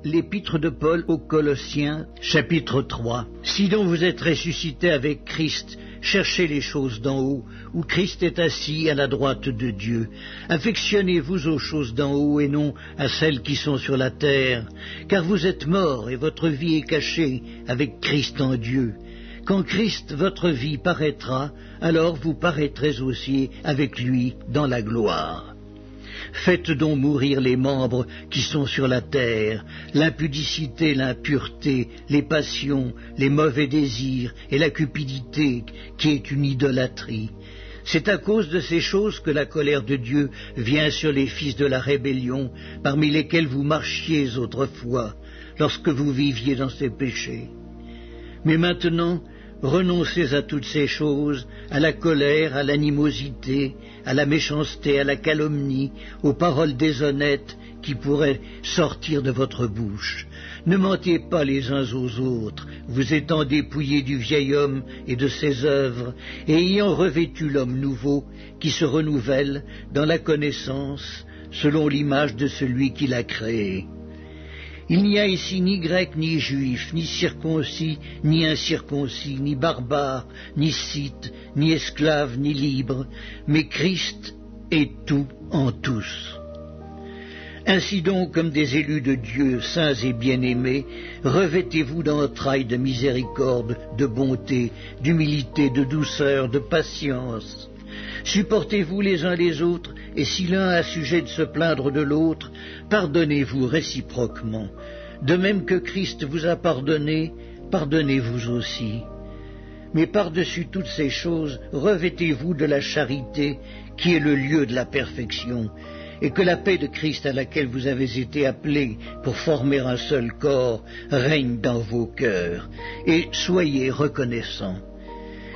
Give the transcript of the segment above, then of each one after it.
L'épître de Paul aux Colossiens, chapitre 3. Si donc vous êtes ressuscités avec Christ, cherchez les choses d'en haut, où Christ est assis à la droite de Dieu. Affectionnez-vous aux choses d'en haut et non à celles qui sont sur la terre, car vous êtes morts et votre vie est cachée avec Christ en Dieu. Quand Christ, votre vie, paraîtra, alors vous paraîtrez aussi avec lui dans la gloire. Faites donc mourir les membres qui sont sur la terre, l'impudicité, l'impureté, les passions, les mauvais désirs et la cupidité, qui est une idolâtrie. C'est à cause de ces choses que la colère de Dieu vient sur les fils de la rébellion, parmi lesquels vous marchiez autrefois, lorsque vous viviez dans ces péchés. Mais maintenant, renoncez à toutes ces choses, à la colère, à l'animosité, à la méchanceté, à la calomnie, aux paroles déshonnêtes qui pourraient sortir de votre bouche. Ne mentez pas les uns aux autres, vous étant dépouillés du vieil homme et de ses œuvres, et ayant revêtu l'homme nouveau, qui se renouvelle dans la connaissance, selon l'image de celui qui l'a créé. Il n'y a ici ni grec ni juif, ni circoncis, ni incirconcis, ni barbare, ni scythe, ni esclave, ni libre, mais Christ est tout en tous. Ainsi donc, comme des élus de Dieu, saints et bien-aimés, revêtez-vous d'entrailles de miséricorde, de bonté, d'humilité, de douceur, de patience. Supportez-vous les uns les autres, et si l'un a sujet de se plaindre de l'autre, pardonnez-vous réciproquement. De même que Christ vous a pardonné, pardonnez-vous aussi. Mais par-dessus toutes ces choses, revêtez-vous de la charité, qui est le lieu de la perfection, et que la paix de Christ à laquelle vous avez été appelés pour former un seul corps règne dans vos cœurs, et soyez reconnaissants.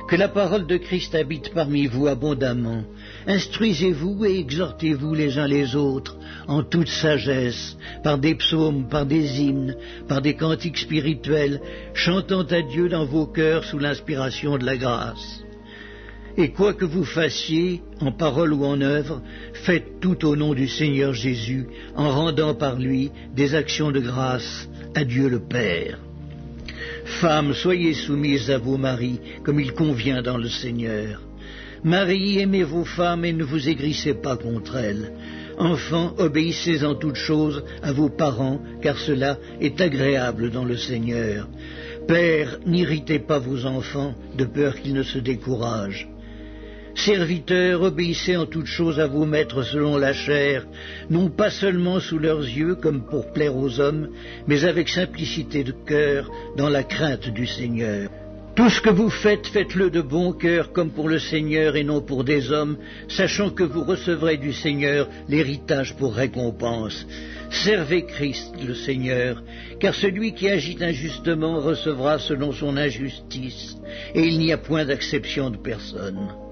Que la parole de Christ habite parmi vous abondamment. Instruisez-vous et exhortez-vous les uns les autres en toute sagesse, par des psaumes, par des hymnes, par des cantiques spirituels, chantant à Dieu dans vos cœurs sous l'inspiration de la grâce. Et quoi que vous fassiez, en parole ou en œuvre, faites tout au nom du Seigneur Jésus, en rendant par lui des actions de grâce à Dieu le Père. Femmes, soyez soumises à vos maris, comme il convient dans le Seigneur. Maris, aimez vos femmes et ne vous aigrissez pas contre elles. Enfants, obéissez en toutes choses à vos parents, car cela est agréable dans le Seigneur. Pères, n'irritez pas vos enfants, de peur qu'ils ne se découragent. Serviteurs, obéissez en toutes choses à vos maîtres selon la chair, non pas seulement sous leurs yeux comme pour plaire aux hommes, mais avec simplicité de cœur, dans la crainte du Seigneur. Tout ce que vous faites, faites-le de bon cœur comme pour le Seigneur et non pour des hommes, sachant que vous recevrez du Seigneur l'héritage pour récompense. Servez Christ le Seigneur, car celui qui agit injustement recevra selon son injustice, et il n'y a point d'acception de personne.